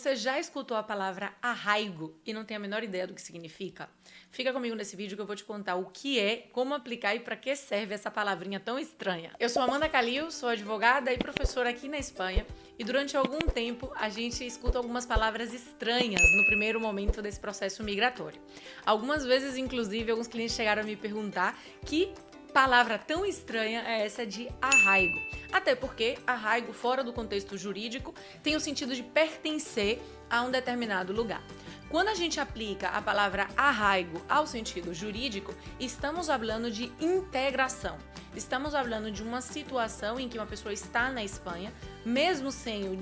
Você já escutou a palavra arraigo e não tem a menor ideia do que significa? Fica comigo nesse vídeo que eu vou te contar o que é, como aplicar e para que serve essa palavrinha tão estranha. Eu sou Amanda Calil, sou advogada e professora aqui na Espanha e durante algum tempo a gente escuta algumas palavras estranhas no primeiro momento desse processo migratório. Algumas vezes, inclusive, alguns clientes chegaram a me perguntar que palavra tão estranha é essa de arraigo. Até porque arraigo, fora do contexto jurídico, tem o sentido de pertencer a um determinado lugar. Quando a gente aplica a palavra arraigo ao sentido jurídico, estamos falando de integração. Estamos falando de uma situação em que uma pessoa está na Espanha, mesmo sem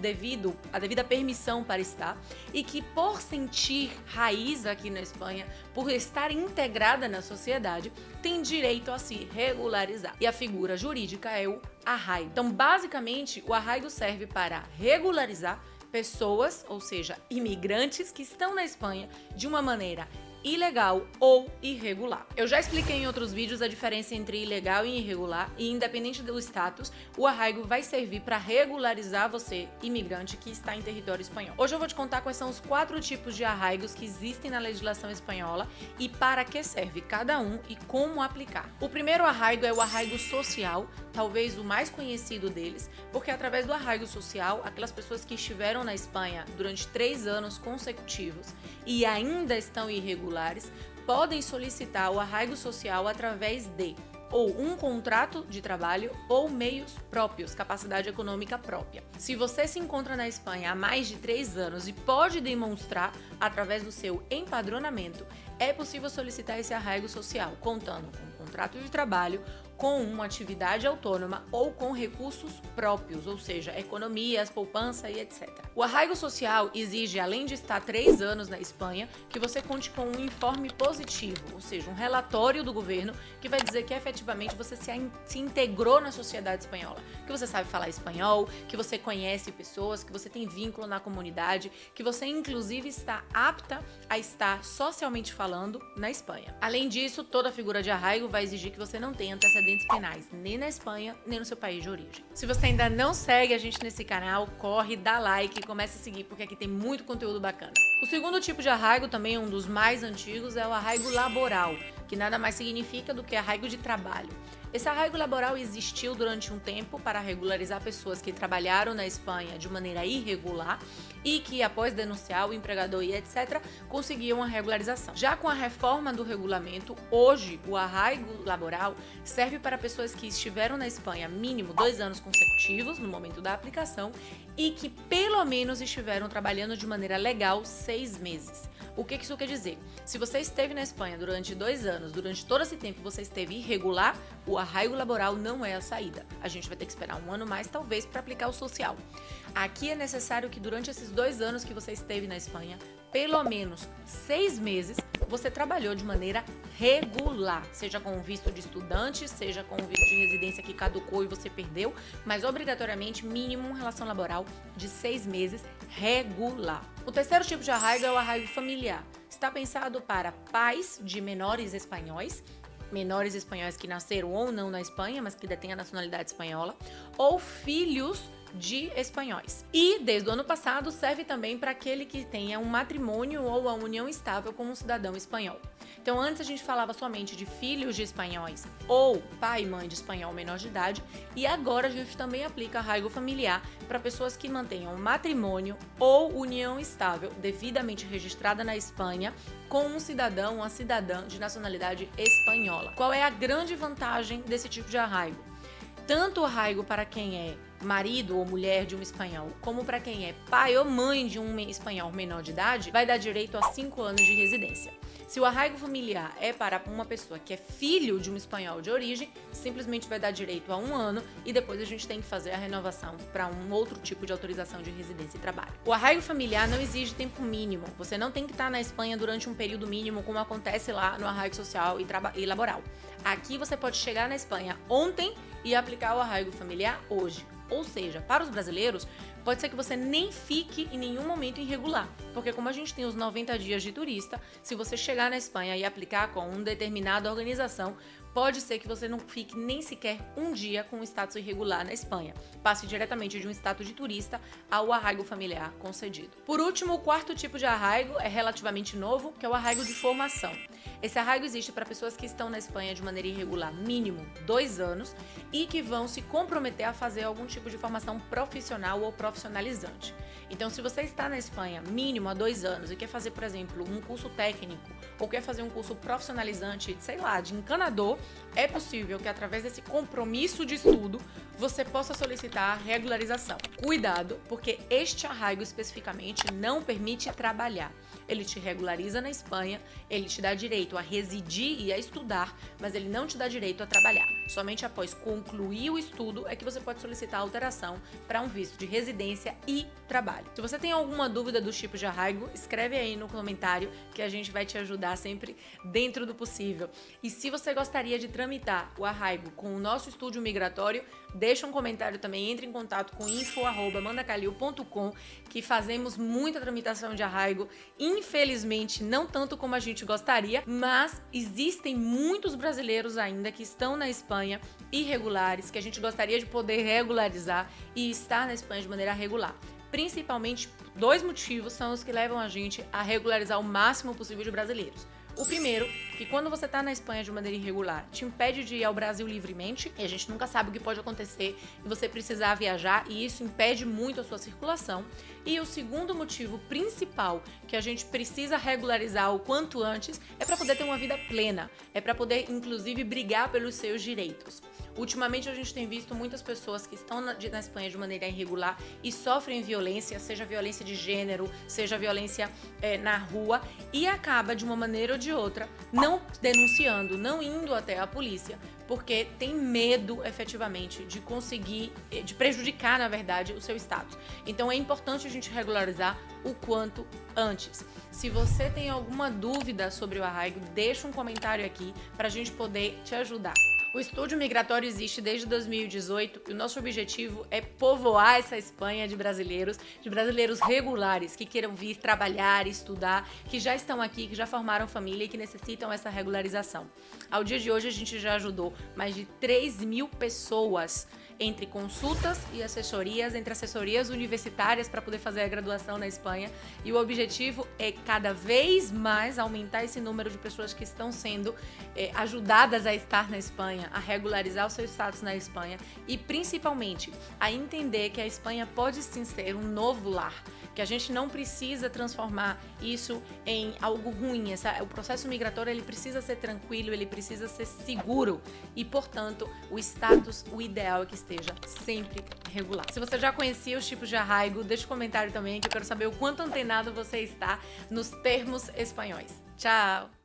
a devida permissão para estar, e que por sentir raiz aqui na Espanha, por estar integrada na sociedade, tem direito a se regularizar. E a figura jurídica é o arraigo. Então, basicamente, o arraigo serve para regularizar pessoas, ou seja, imigrantes que estão na Espanha de uma maneira ilegal ou irregular. Eu já expliquei em outros vídeos a diferença entre ilegal e irregular e independente do status, o arraigo vai servir para regularizar você, imigrante que está em território espanhol. Hoje eu vou te contar quais são os 4 tipos de arraigos que existem na legislação espanhola e para que serve cada um e como aplicar. O primeiro arraigo é o arraigo social, talvez o mais conhecido deles, porque através do arraigo social, aquelas pessoas que estiveram na Espanha durante 3 anos consecutivos e ainda estão irregulares podem solicitar o arraigo social através de ou um contrato de trabalho ou meios próprios, capacidade econômica própria. Se você se encontra na Espanha há mais de 3 anos e pode demonstrar através do seu empadronamento, é possível solicitar esse arraigo social, contando com um contrato de trabalho, com uma atividade autônoma ou com recursos próprios, ou seja, economias, poupança e etc. O arraigo social exige, além de estar 3 anos na Espanha, que você conte com um informe positivo, ou seja, um relatório do governo que vai dizer que efetivamente você se integrou na sociedade espanhola, que você sabe falar espanhol, que você conhece pessoas, que você tem vínculo na comunidade, que você inclusive está apta a estar socialmente falando na Espanha. Além disso, toda figura de arraigo vai exigir que você não tenha antecedentes penais, nem na Espanha, nem no seu país de origem. Se você ainda não segue a gente nesse canal, corre, dá like e comece a seguir, porque aqui tem muito conteúdo bacana. O segundo tipo de arraigo, também um dos mais antigos, é o arraigo laboral, que nada mais significa do que arraigo de trabalho. Esse arraigo laboral existiu durante um tempo para regularizar pessoas que trabalharam na Espanha de maneira irregular e que, após denunciar o empregador e etc., conseguiam a regularização. Já com a reforma do regulamento, hoje o arraigo laboral serve para pessoas que estiveram na Espanha mínimo 2 anos consecutivos no momento da aplicação e que pelo menos estiveram trabalhando de maneira legal 6 meses. O que isso quer dizer? Se você esteve na Espanha durante 2 anos, durante todo esse tempo você esteve irregular, o arraigo laboral não é a saída. A gente vai ter que esperar 1 ano mais, talvez, para aplicar o social. Aqui é necessário que durante esses 2 anos que você esteve na Espanha, pelo menos 6 meses, você trabalhou de maneira regular, seja com visto de estudante, seja com visto de residência que caducou e você perdeu, mas obrigatoriamente mínimo uma relação laboral de 6 meses regular. O terceiro tipo de arraigo é o arraigo familiar. Está pensado para pais de menores espanhóis que nasceram ou não na Espanha, mas que detêm a nacionalidade espanhola, ou filhos de espanhóis. E, desde o ano passado, serve também para aquele que tenha um matrimônio ou a união estável com um cidadão espanhol. Então, antes a gente falava somente de filhos de espanhóis ou pai e mãe de espanhol menor de idade, e agora a gente também aplica arraigo familiar para pessoas que mantenham matrimônio ou união estável devidamente registrada na Espanha com um cidadão ou uma cidadã de nacionalidade espanhola. Qual é a grande vantagem desse tipo de arraigo? Tanto o arraigo para quem é marido ou mulher de um espanhol, como para quem é pai ou mãe de um espanhol menor de idade, vai dar direito a 5 anos de residência. Se o arraigo familiar é para uma pessoa que é filho de um espanhol de origem, simplesmente vai dar direito a 1 ano e depois a gente tem que fazer a renovação para um outro tipo de autorização de residência e trabalho. O arraigo familiar não exige tempo mínimo. Você não tem que estar na Espanha durante um período mínimo, como acontece lá no arraigo social e laboral. Aqui você pode chegar na Espanha ontem e aplicar o arraigo familiar hoje. Ou seja, para os brasileiros, pode ser que você nem fique em nenhum momento irregular, porque como a gente tem os 90 dias de turista, se você chegar na Espanha e aplicar com uma determinada organização, pode ser que você não fique nem sequer um dia com um status irregular na Espanha. Passe diretamente de um status de turista ao arraigo familiar concedido. Por último, o quarto tipo de arraigo é relativamente novo, que é o arraigo de formação. Esse arraigo existe para pessoas que estão na Espanha de maneira irregular, mínimo 2 anos, e que vão se comprometer a fazer algum tipo de formação profissional ou profissionalizante. Então, se você está na Espanha mínimo há 2 anos e quer fazer, por exemplo, um curso técnico ou quer fazer um curso profissionalizante, sei lá, de encanador, é possível que através desse compromisso de estudo você possa solicitar a regularização. Cuidado, porque este arraigo especificamente não permite trabalhar. Ele te regulariza na Espanha, ele te dá direito a residir e a estudar, mas ele não te dá direito a trabalhar. Somente após concluir o estudo é que você pode solicitar alteração para um visto de residência e trabalho. Se você tem alguma dúvida dos tipos de arraigo, escreve aí no comentário que a gente vai te ajudar sempre dentro do possível. E se você gostaria de tramitar o arraigo com o nosso estúdio migratório, deixa um comentário também, entre em contato com info@mandacalil.com, que fazemos muita tramitação de arraigo. Infelizmente, não tanto como a gente gostaria, mas existem muitos brasileiros ainda que estão na Espanha irregulares, que a gente gostaria de poder regularizar e estar na Espanha de maneira regular. Principalmente, 2 motivos são os que levam a gente a regularizar o máximo possível de brasileiros. O primeiro, que quando você está na Espanha de maneira irregular, te impede de ir ao Brasil livremente, e a gente nunca sabe o que pode acontecer e você precisar viajar, e isso impede muito a sua circulação. E o segundo motivo principal que a gente precisa regularizar o quanto antes é para poder ter uma vida plena, é para poder, inclusive, brigar pelos seus direitos. Ultimamente a gente tem visto muitas pessoas que estão na Espanha de maneira irregular e sofrem violência, seja violência de gênero, seja violência na rua, e acaba de uma maneira ou de outra não denunciando, não indo até a polícia, porque tem medo efetivamente de conseguir, de prejudicar, na verdade, o seu status. Então é importante a gente regularizar o quanto antes. Se você tem alguma dúvida sobre o arraigo, deixa um comentário aqui para a gente poder te ajudar. O Estúdio Migratório existe desde 2018 e o nosso objetivo é povoar essa Espanha de brasileiros regulares que queiram vir trabalhar, estudar, que já estão aqui, que já formaram família e que necessitam essa regularização. Ao dia de hoje a gente já ajudou mais de 3.000 pessoas entre consultas e assessorias, entre assessorias universitárias para poder fazer a graduação na Espanha, e o objetivo é cada vez mais aumentar esse número de pessoas que estão sendo ajudadas a estar na Espanha, a regularizar o seu status na Espanha e principalmente a entender que a Espanha pode sim ser um novo lar, que a gente não precisa transformar isso em algo ruim. O processo migratório ele precisa ser tranquilo, ele precisa ser seguro e, portanto, o status, o ideal é que esteja sempre regular. Se você já conhecia os tipos de arraigo, deixa um comentário também que eu quero saber o quanto antenado você está nos termos espanhóis. Tchau!